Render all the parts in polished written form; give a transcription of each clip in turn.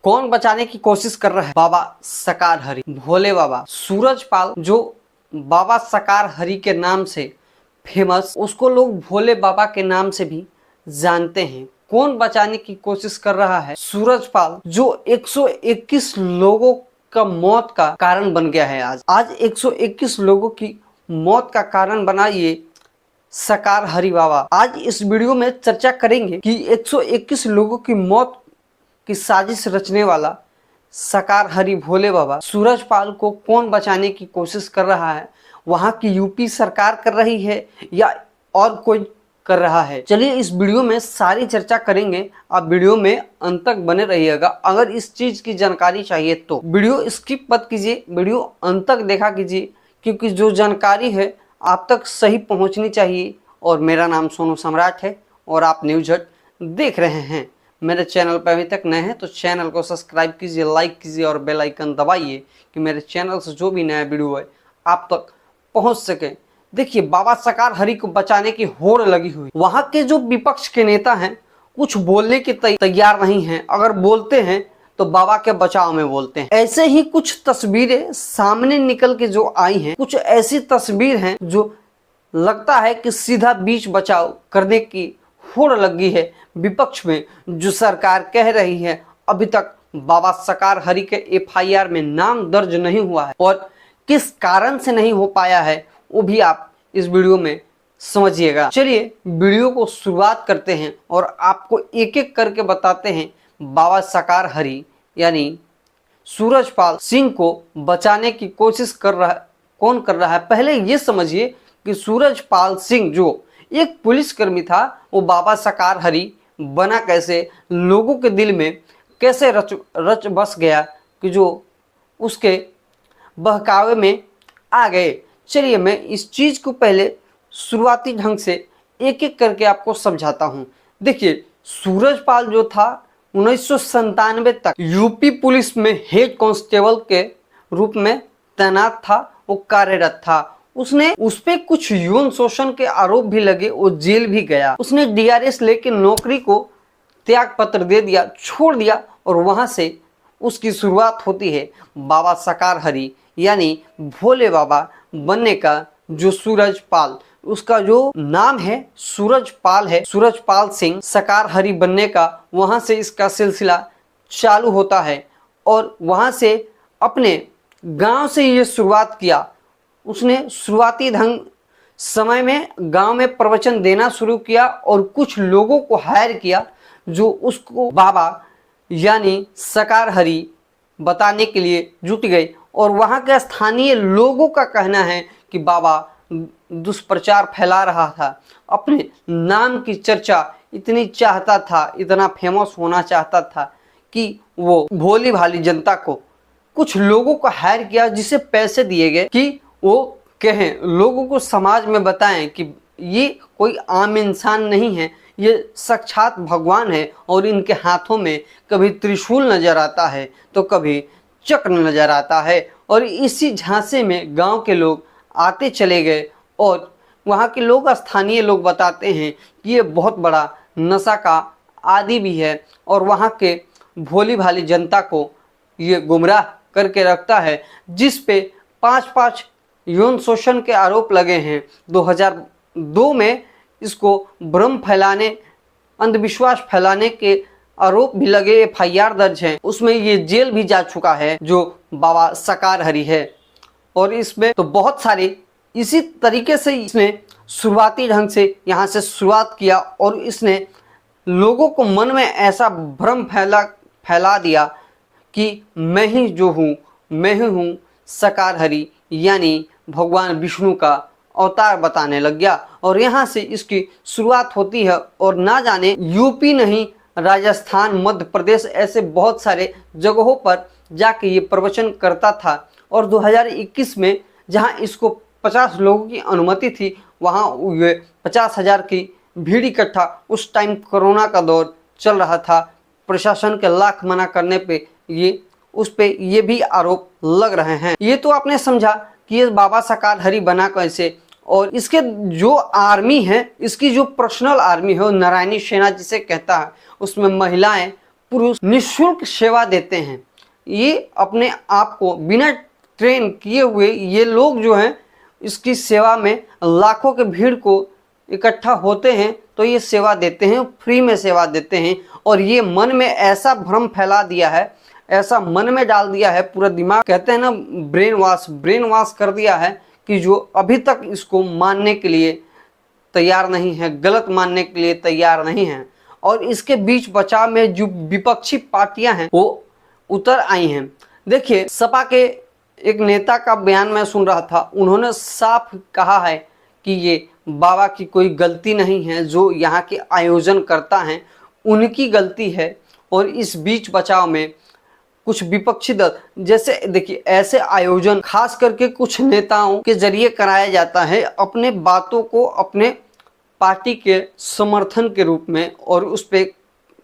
कौन बचाने की कोशिश कर रहा है? बाबा सकार हरि, भोले बाबा। सूरजपाल जो बाबा सकार हरि के नाम से फेमस, उसको लोग भोले बाबा के नाम से भी जानते हैं। कौन बचाने की कोशिश कर रहा है? सूरजपाल जो 121 लोगों का मौत का कारण बन गया है। आज 121 लोगों की मौत का कारण बना ये सकार हरि बाबा। आज इस वीडियो में चर्चा करेंगे कि 121 लोगों की मौत की साजिश रचने वाला सकार हरि भोले बाबा सूरजपाल को कौन बचाने की कोशिश कर रहा है? वहां की यूपी सरकार कर रही है या और कोई कर रहा है? चलिए इस वीडियो में सारी चर्चा करेंगे। आप वीडियो में अंत तक बने रहिएगा। अगर इस चीज की जानकारी चाहिए तो वीडियो स्किप मत कीजिए, वीडियो अंत तक देखा कीजिए, क्योंकि जो जानकारी है आप तक सही पहुंचनी चाहिए। और मेरा नाम सोनू सम्राट है और आप न्यूज हट देख रहे हैं। मेरे चैनल पर अभी तक नए हैं तो चैनल को सब्सक्राइब कीजिए, लाइक कीजिए और बेल आइकन दबाइए कि मेरे चैनल से जो भी नया वीडियो है आप तक पहुंच सके। देखिए, बाबा सकार हरि को बचाने की होड़ लगी हुई। वहां के जो विपक्ष के नेता हैं कुछ बोलने के तैयार नहीं हैं। अगर बोलते हैं तो बाबा के बचाव में बोलते हैं। ऐसे ही कुछ तस्वीरें सामने निकल के जो आई हैं, कुछ ऐसी तस्वीर हैं जो लगता है कि सीधा बीच बचाव करने की होड़ लगी है विपक्ष में। जो सरकार कह रही है अभी तक बाबा सकार हरि के एफआईआर में नाम दर्ज नहीं हुआ है, और किस कारण से नहीं हो पाया है वो भी आप इस वीडियो में समझिएगा। चलिए वीडियो को शुरुआत करते हैं और आपको एक एक करके बताते हैं बाबा सकार हरि यानी सूरजपाल सिंह को बचाने की कोशिश कौन कर रहा है। पहले ये समझिए कि सूरजपाल सिंह जो एक पुलिसकर्मी था वो बाबा सकार हरि बना कैसे, लोगों के दिल में कैसे रच बस गया कि जो उसके बहकावे में आ गए। चलिए मैं इस चीज को पहले शुरुआती ढंग से एक एक करके आपको समझाता हूं। देखिए, सूरजपाल जो था 1997 तक यूपी पुलिस में हेड कांस्टेबल के रूप में तैनात था, वो कार्यरत था। उसने उस पे कुछ यौन शोषण के आरोप भी लगे, वो जेल भी गया। उसने डीआरएस लेके नौकरी को त्याग पत्र दे दिया, छोड़ दिया, और वहां से उसकी शुरुआत होती है बाबा सकार हरि यानी भोले बाबा बनने का। जो सूरजपाल, उसका जो नाम है सूरजपाल है, सूरजपाल सिंह सकार हरि बनने का, वहां से इसका सिलसिला चालू होता है। और वहां से अपने गांव से ये शुरुआत किया। उसने शुरुआती ढंग समय में गांव में प्रवचन देना शुरू किया और कुछ लोगों को हायर किया जो उसको बाबा यानी सकार हरि बताने के लिए जुट गए। और वहां के स्थानीय लोगों का कहना है कि बाबा दुष्प्रचार फैला रहा था, अपने नाम की चर्चा इतनी चाहता था, इतना फेमस होना चाहता था कि वो भोली भाली जनता को, कुछ लोगों को हायर किया जिसे पैसे दिए गए कि वो कहें, लोगों को समाज में बताएं कि ये कोई आम इंसान नहीं है, ये साक्षात भगवान है। और इनके हाथों में कभी त्रिशूल नजर आता है तो कभी चक्र नजर आता है। और इसी झांसे में गांव के लोग आते चले गए। और वहाँ के लोग, स्थानीय लोग बताते हैं कि ये बहुत बड़ा नशा का आदी भी है और वहाँ के भोली भाली जनता को ये गुमराह करके रखता है। जिस पे 5 यौन शोषण के आरोप लगे हैं। 2002 में इसको भ्रम फैलाने, अंधविश्वास फैलाने के आरोप भी लगे, एफआईआर दर्ज है, उसमें ये जेल भी जा चुका है जो बाबा सकार हरि है। और इसमें तो बहुत सारे इसी तरीके से इसने शुरुआती ढंग से यहाँ से शुरुआत किया और इसने लोगों को मन में ऐसा भ्रम फैला दिया कि मैं ही जो हूँ, मैं ही हूँ सकार हरि यानी भगवान विष्णु का अवतार बताने लग गया। और यहाँ से इसकी शुरुआत होती है। और ना जाने यूपी नहीं, राजस्थान, मध्य प्रदेश, ऐसे बहुत सारे जगहों पर जाके ये प्रवचन करता था। और 2021 में जहाँ इसको 50 लोगों की अनुमति थी, वहाँ ये 50,000 की भीड़ इकट्ठा। उस टाइम कोरोना का दौर चल रहा था, प्रशासन के लाख मना करने पे ये उस पे ये भी आरोप लग रहे हैं। ये तो आपने समझा कि ये बाबा सकार हरि बना कैसे। और इसके जो आर्मी है, इसकी जो पर्सनल आर्मी है, नारायणी सेना जिसे कहता है, उसमें महिलाएं, पुरुष निःशुल्क सेवा देते हैं। ये अपने आप को बिना ट्रेन किए हुए ये लोग जो हैं इसकी सेवा में लाखों के भीड़ को इकट्ठा होते हैं, तो ये सेवा देते हैं, फ्री में सेवा देते हैं। और ये मन में ऐसा भ्रम फैला दिया है, ऐसा मन में डाल दिया है, पूरा दिमाग कहते हैं ना ब्रेन वॉश कर दिया है कि जो अभी तक इसको मानने के लिए तैयार नहीं है, गलत मानने के लिए तैयार नहीं है। और इसके बीच बचाव में जो विपक्षी पार्टियां हैं वो उतर आई हैं। देखिए, सपा के एक नेता का बयान मैं सुन रहा था, उन्होंने साफ कहा है कि ये बाबा की कोई गलती नहीं है, जो यहाँ के आयोजन करता है उनकी गलती है। और इस बीच बचाव में कुछ विपक्षी दल, जैसे देखिए ऐसे आयोजन खास करके कुछ नेताओं के जरिए कराया जाता है अपने बातों को अपने पार्टी के समर्थन के रूप में, और उस पर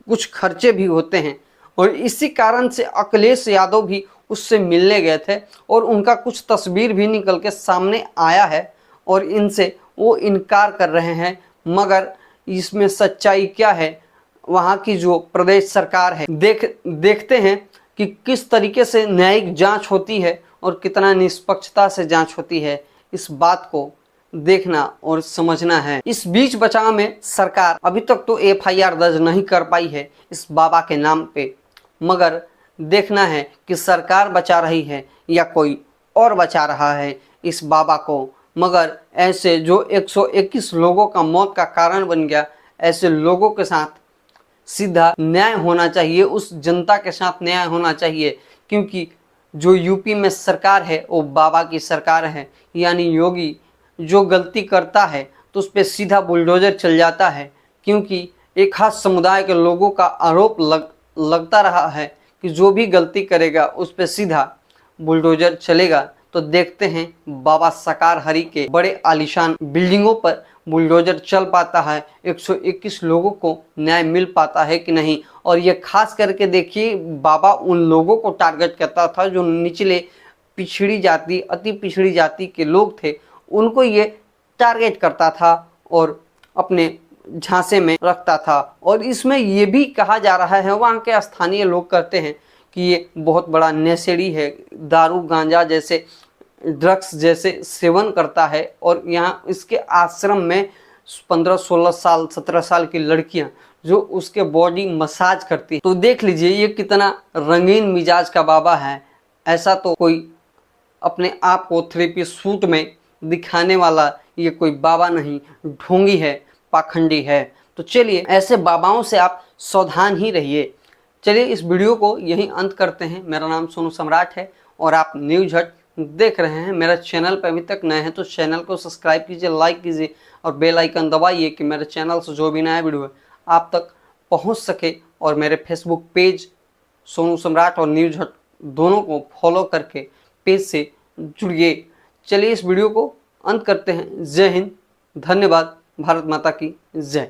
कुछ खर्चे भी होते हैं। और इसी कारण से अखिलेश यादव भी उससे मिलने गए थे और उनका कुछ तस्वीर भी निकल के सामने आया है और इनसे वो इनकार कर रहे हैं। मगर इसमें सच्चाई क्या है, वहाँ की जो प्रदेश सरकार है, देखते हैं कि किस तरीके से न्यायिक जांच होती है और कितना निष्पक्षता से जांच होती है। इस बात को देखना और समझना है। इस बीच बचाव में सरकार अभी तक तो FIR दर्ज नहीं कर पाई है इस बाबा के नाम पे, मगर देखना है कि सरकार बचा रही है या कोई और बचा रहा है इस बाबा को। मगर ऐसे जो 121 लोगों का मौत का कारण बन गया, ऐसे लोगों के साथ सीधा न्याय होना चाहिए, उस जनता के साथ न्याय होना चाहिए। क्योंकि जो यूपी में सरकार है वो बाबा की सरकार है, यानी योगी जो गलती करता है तो उस पर सीधा बुलडोजर चल जाता है। क्योंकि एक खास समुदाय के लोगों का आरोप लगता रहा है कि जो भी गलती करेगा उस पर सीधा बुलडोजर चलेगा। तो देखते हैं बाबा साकार हरि के बड़े आलीशान बिल्डिंगों पर बुलडोजर चल पाता है, 121 लोगों को न्याय मिल पाता है कि नहीं। और ये खास करके देखिए, बाबा उन लोगों को टारगेट करता था जो निचले पिछड़ी जाति, अति पिछड़ी जाति के लोग थे, उनको ये टारगेट करता था और अपने झांसे में रखता था। और इसमें ये भी कहा जा रहा है, वहाँ के स्थानीय लोग कहते हैं कि ये बहुत बड़ा नशेड़ी है, दारू गांजा जैसे ड्रग्स जैसे सेवन करता है। और यहाँ इसके आश्रम में 15-16 साल 17 साल की लड़कियां जो उसके बॉडी मसाज करती है। तो देख लीजिए ये कितना रंगीन मिजाज का बाबा है। ऐसा तो कोई अपने आप को 3 पीस सूट में दिखाने वाला ये कोई बाबा नहीं, ढोंगी है, पाखंडी है। तो चलिए ऐसे बाबाओं से आप सावधान ही रहिए। चलिए इस वीडियो को यहीं अंत करते हैं। मेरा नाम सोनू सम्राट है और आप न्यूज हट देख रहे हैं। मेरा चैनल पर अभी तक नए हैं तो चैनल को सब्सक्राइब कीजिए, लाइक कीजिए और बेल आइकन दबाइए कि मेरे चैनल से जो भी नया वीडियो है आप तक पहुंच सके। और मेरे फेसबुक पेज सोनू सम्राट और न्यूज हट दोनों को फॉलो करके पेज से जुड़िए। चलिए इस वीडियो को अंत करते हैं। जय हिंद, धन्यवाद, भारत माता की जय।